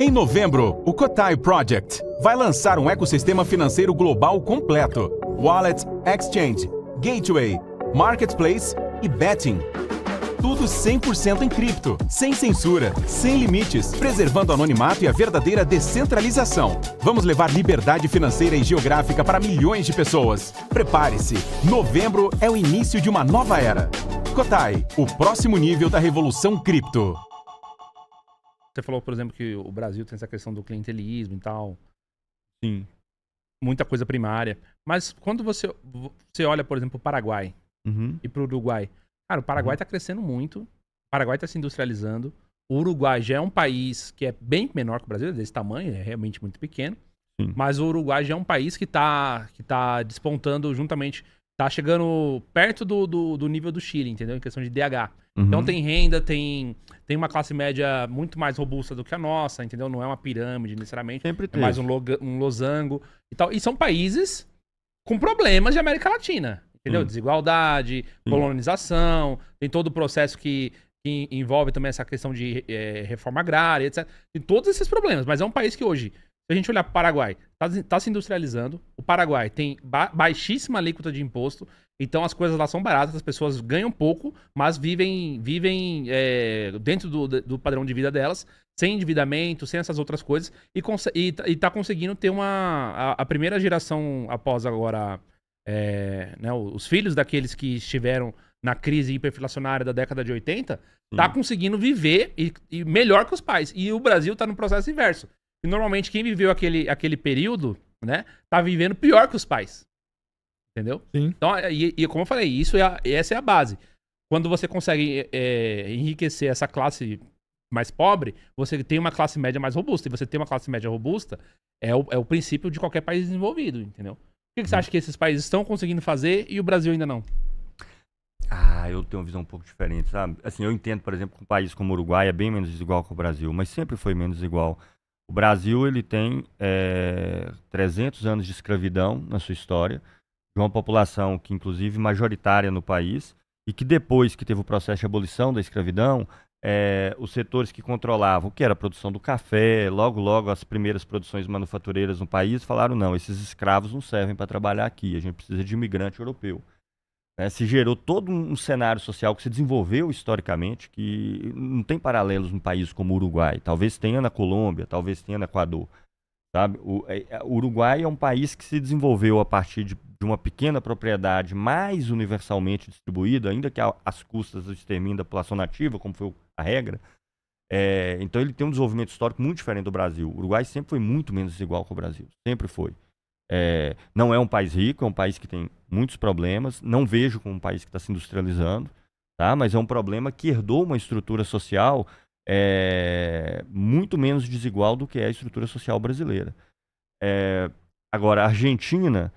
Em novembro, o Cotai Project vai lançar um ecossistema financeiro global completo. Wallet, Exchange, Gateway, Marketplace e Betting. Tudo 100% em cripto, sem censura, sem limites, preservando o anonimato e a verdadeira descentralização. Vamos levar liberdade financeira e geográfica para milhões de pessoas. Prepare-se, novembro é o início de uma nova era. Cotai, o próximo nível da revolução cripto. Você falou, por exemplo, que o Brasil tem essa questão do clientelismo e tal. Sim. Muita coisa primária. Mas quando você olha, por exemplo, o Paraguai e pro Uruguai. Cara, o Paraguai tá crescendo muito. O Paraguai tá se industrializando. O Uruguai já é um país que é bem menor que o Brasil, é desse tamanho, é realmente muito pequeno. Sim. Mas o Uruguai já é um país que tá despontando juntamente. Tá chegando perto do nível do Chile, entendeu? Em questão de DH. Então tem renda, tem uma classe média muito mais robusta do que a nossa, entendeu? Não é uma pirâmide necessariamente. Sempre é teve. mais um losango e tal. E são países com problemas de América Latina, entendeu? Desigualdade, colonização, tem todo o processo que envolve também essa questão de reforma agrária, etc. Tem todos esses problemas, mas é um país que hoje, se a gente olhar para o Paraguai, tá se industrializando. O Paraguai tem baixíssima alíquota de imposto, então as coisas lá são baratas, as pessoas ganham pouco, mas vivem dentro do padrão de vida delas, sem endividamento, sem essas outras coisas, e tá conseguindo ter a primeira geração após agora, né, os filhos daqueles que estiveram na crise hiperinflacionária da década de 80, tá conseguindo viver e melhor que os pais. E o Brasil tá no processo inverso. E normalmente quem viveu aquele período, né, tá vivendo pior que os pais. Entendeu? Sim. Então, e como eu falei, essa é a base. Quando você consegue enriquecer essa classe mais pobre, você tem uma classe média mais robusta. E você tem uma classe média robusta, é o princípio de qualquer país desenvolvido, entendeu? O que você acha que esses países estão conseguindo fazer e o Brasil ainda não? Eu tenho uma visão um pouco diferente, sabe? Assim, eu entendo, por exemplo, que um país como o Uruguai é bem menos desigual que o Brasil, mas sempre foi menos desigual. O Brasil, ele tem 300 anos de escravidão na sua história, de uma população que, inclusive, majoritária no país, e que depois que teve o processo de abolição da escravidão, os setores que controlavam o que era a produção do café, logo as primeiras produções manufatureiras no país, falaram, não, esses escravos não servem para trabalhar aqui, a gente precisa de imigrante europeu. Se gerou todo um cenário social que se desenvolveu historicamente, que não tem paralelos num país como o Uruguai. Talvez tenha na Colômbia, talvez tenha no Equador. Sabe? O Uruguai é um país que se desenvolveu a partir de uma pequena propriedade mais universalmente distribuída, ainda que às custas do extermínio da população nativa, como foi a regra. Então ele tem um desenvolvimento histórico muito diferente do Brasil. O Uruguai sempre foi muito menos desigual que o Brasil. Sempre foi. Não é um país rico, é um país que tem muitos problemas. Não vejo como um país que está se industrializando, tá? Mas é um problema que herdou uma estrutura social muito menos desigual do que é a estrutura social brasileira. Agora, a Argentina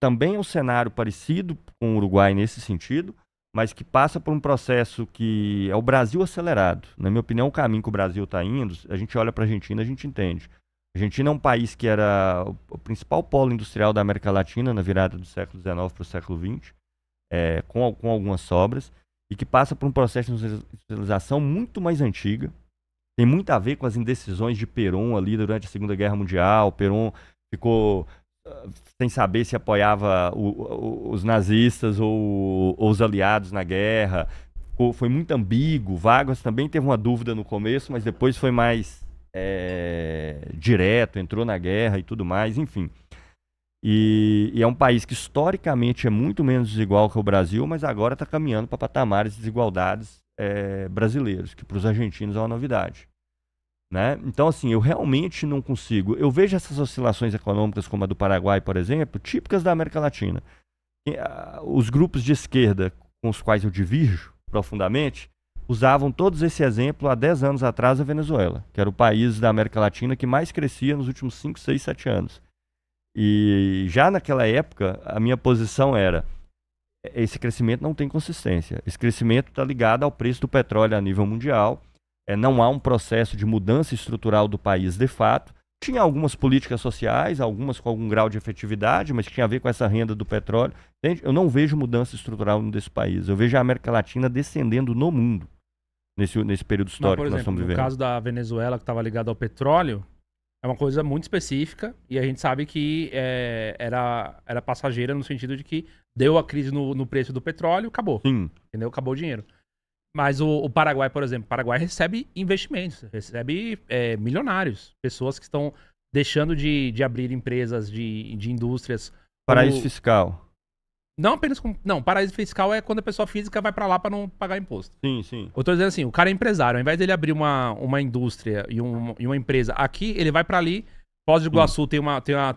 também é um cenário parecido com o Uruguai nesse sentido, mas que passa por um processo que é o Brasil acelerado. Na minha opinião, o caminho que o Brasil está indo, a gente olha para a Argentina, a gente entende. A Argentina é um país que era o principal polo industrial da América Latina na virada do século XIX para o século XX, com algumas sobras, e que passa por um processo de industrialização muito mais antiga. Tem muito a ver com as indecisões de Perón ali durante a Segunda Guerra Mundial. Perón ficou sem saber se apoiava os nazistas ou os aliados na guerra. Foi muito ambíguo. Vargas também teve uma dúvida no começo, mas depois foi mais direto, entrou na guerra e tudo mais, enfim. E é um país que historicamente é muito menos desigual que o Brasil, mas agora está caminhando para patamares de desigualdades brasileiros, que para os argentinos é uma novidade. Né? Então, assim, eu realmente não consigo. Eu vejo essas oscilações econômicas, como a do Paraguai, por exemplo, típicas da América Latina. Os grupos de esquerda com os quais eu divirjo profundamente usavam todos esse exemplo há 10 anos atrás a Venezuela, que era o país da América Latina que mais crescia nos últimos 5, 6, 7 anos. E já naquela época, a minha posição era: esse crescimento não tem consistência. Esse crescimento está ligado ao preço do petróleo a nível mundial. Não há um processo de mudança estrutural do país de fato. Tinha algumas políticas sociais, algumas com algum grau de efetividade, mas que tinha a ver com essa renda do petróleo. Entende? Eu não vejo mudança estrutural desse país. Eu vejo a América Latina descendendo no mundo. nesse período Não, histórico por que nós exemplo, estamos no vivendo. caso da Venezuela, que estava ligado ao petróleo, é uma coisa muito específica e a gente sabe que era passageira no sentido de que deu a crise no preço do petróleo, acabou, Sim, entendeu? Acabou o dinheiro. Mas o Paraguai, por exemplo, o Paraguai recebe investimentos, recebe milionários, pessoas que estão deixando de abrir empresas de indústrias. paraíso como- fiscal. Não apenas com. Não, paraíso fiscal é quando a pessoa física vai pra lá pra não pagar imposto. Sim, sim. Eu tô dizendo assim, o cara é empresário, ao invés dele abrir uma indústria e uma empresa aqui, ele vai pra ali, Foz do Iguaçu tem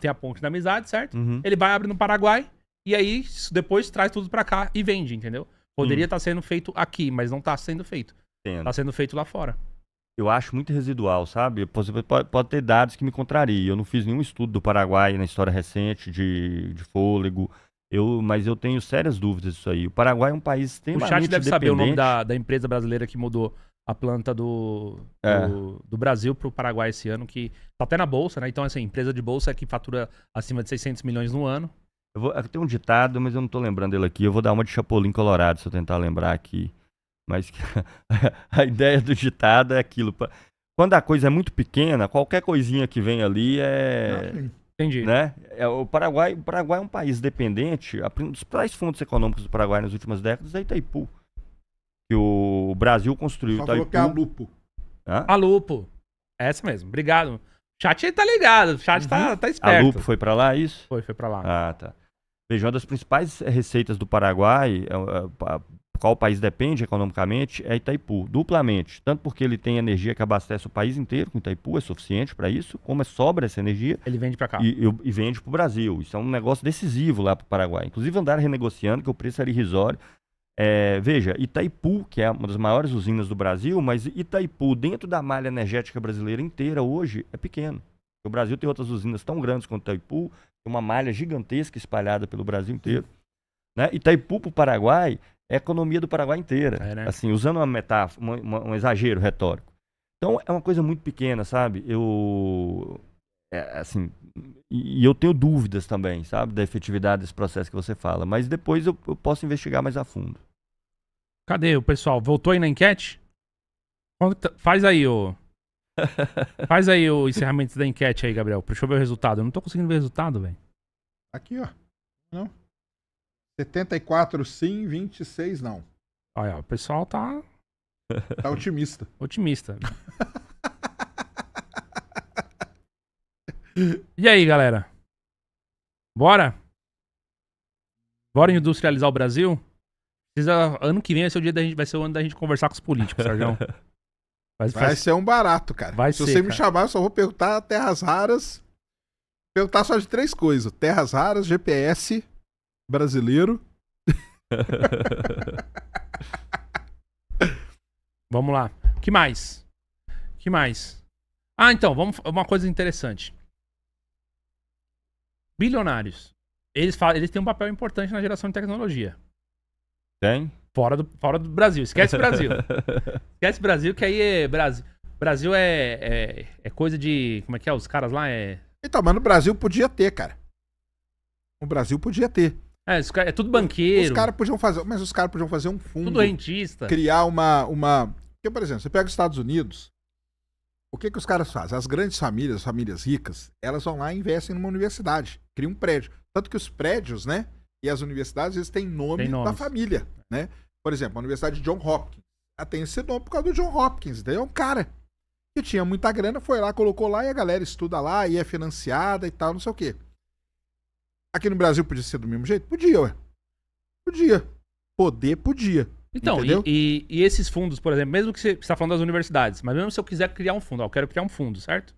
a ponte da amizade, certo? Uhum. Ele vai abrir no Paraguai e aí depois traz tudo pra cá e vende, entendeu? Poderia estar sendo feito aqui, mas não tá sendo feito. Entendo. Tá sendo feito lá fora. Eu acho muito residual, sabe? Pode ter dados que me contrariam. Eu não fiz nenhum estudo do Paraguai na história recente de fôlego, mas eu tenho sérias dúvidas disso aí. O Paraguai é um país O extremamente chat deve saber o nome dependente. da empresa brasileira que mudou a planta do Brasil pro Paraguai esse ano, que tá até na bolsa, né? Então, assim, empresa de bolsa é que fatura acima de 600 milhões no ano. Eu tenho um ditado, mas eu não tô lembrando ele aqui. Eu vou dar uma de Chapolin Colorado, se eu tentar lembrar aqui. Mas a ideia do ditado é aquilo. Quando a coisa é muito pequena, qualquer coisinha que vem ali Entendi. né? O Paraguai é um país dependente. Um dos principais fontes econômicos do Paraguai nas últimas décadas é Itaipu. Que o Brasil construiu Só Itaipu. colocar a lupo. Hã? A Lupo. Essa mesmo. Obrigado. O chat tá ligado. O chat tá A esperto. Lupo foi pra lá, isso? Foi pra lá. Ah, tá. Veja, uma das principais receitas do Paraguai, qual o país depende economicamente, é Itaipu, duplamente. Tanto porque ele tem energia que abastece o país inteiro com Itaipu, é suficiente para isso, como sobra essa energia Ele vende pra cá. e vende para o Brasil. Isso é um negócio decisivo lá para o Paraguai. Inclusive andaram renegociando, que o preço era irrisório. Veja, Itaipu, que é uma das maiores usinas do Brasil, mas Itaipu, dentro da malha energética brasileira inteira, hoje é pequeno. O Brasil tem outras usinas tão grandes quanto Itaipu, tem uma malha gigantesca espalhada pelo Brasil inteiro. Né? Itaipu para o Paraguai é a economia do Paraguai inteira. Né? Assim, usando uma metáfora, um exagero retórico. Então é uma coisa muito pequena, sabe? Assim, e eu tenho dúvidas também, sabe? Da efetividade desse processo que você fala. Mas depois eu posso investigar mais a fundo. Cadê o pessoal? Voltou aí na enquete? Faz aí Faz aí o encerramento da enquete aí, Gabriel. Deixa eu ver o resultado. Eu não tô conseguindo ver o resultado, velho. Aqui, ó. Não. 74 sim, 26 não. Olha, o pessoal tá Tá otimista. otimista. E aí, galera? Bora? Bora industrializar o Brasil? Ano que vem vai ser o ano da gente conversar com os políticos, Sérgio. Vai ser um barato, cara. Vai Se ser, você me cara. chamar, eu só vou perguntar terras raras. Perguntar só de 3 coisas: terras raras, GPS brasileiro. Vamos lá. Que mais? Que mais? Ah, então, uma coisa interessante. Bilionários. Eles têm um papel importante na geração de tecnologia. Tem? Fora do Brasil. Esquece o Brasil. Esquece o Brasil, que aí é Brasil. Brasil é coisa de... Como é que é? Os caras lá Então, mas no Brasil podia ter, cara. No Brasil podia ter. É tudo banqueiro. Os caras podiam fazer, mas os caras podiam fazer um fundo. Tudo rentista. Criar uma... Porque, por exemplo, você pega os Estados Unidos, o que os caras fazem? As grandes famílias, as famílias ricas, elas vão lá e investem numa universidade, criam um prédio. Tanto que os prédios, né, e as universidades, eles têm nome da família, né? Por exemplo, a Universidade de John Hopkins, ela tem esse nome por causa do John Hopkins, entendeu? É um cara que tinha muita grana, foi lá, colocou lá e a galera estuda lá e é financiada e tal, não sei o quê. Aqui no Brasil podia ser do mesmo jeito? Podia, ué. Podia. Podia. Então, e esses fundos, por exemplo, mesmo que você está falando das universidades, mas mesmo se eu quiser criar um fundo, eu quero criar um fundo, certo?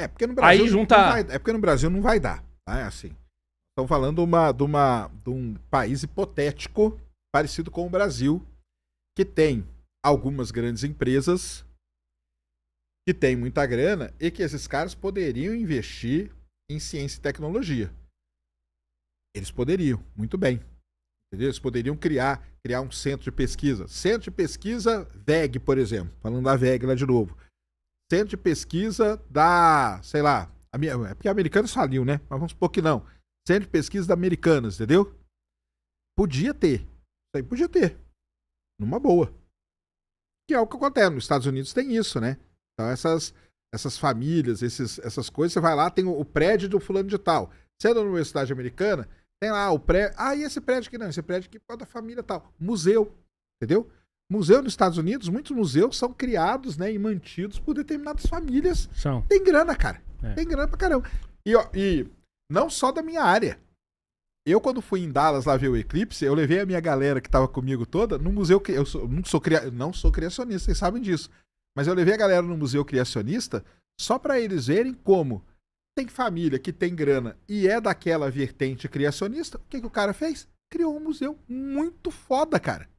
Porque no Brasil aí junta... porque no Brasil não vai dar, tá? Assim. Estão falando de um país hipotético parecido com o Brasil, que tem algumas grandes empresas, que tem muita grana e que esses caras poderiam investir em ciência e tecnologia. Eles poderiam, muito bem. Entendeu? Eles poderiam criar um centro de pesquisa. Centro de pesquisa VEG, por exemplo. Falando da VEG lá de novo. Centro de pesquisa da, sei lá, é porque a Americanas faliu, né? Mas vamos supor que não. Centro de pesquisa da Americanas, entendeu? Podia ter. Isso aí podia ter. Numa boa. Que é o que acontece. Nos Estados Unidos tem isso, né? Então essas famílias, essas coisas, você vai lá, tem o prédio do fulano de tal. Sendo na universidade americana, tem lá o prédio. Ah, e esse prédio aqui não? Esse prédio aqui é da família tal. Museu, entendeu? Museu nos Estados Unidos, muitos museus são criados, né, e mantidos por determinadas famílias. São. Tem grana, cara. É. Tem grana pra caramba. E não só da minha área. Eu, quando fui em Dallas lá ver o eclipse, eu levei a minha galera que tava comigo toda no museu. Não sou criacionista, vocês sabem disso. Mas eu levei a galera no museu criacionista só pra eles verem como tem família que tem grana e é daquela vertente criacionista. O que o cara fez? Criou um museu muito foda, cara.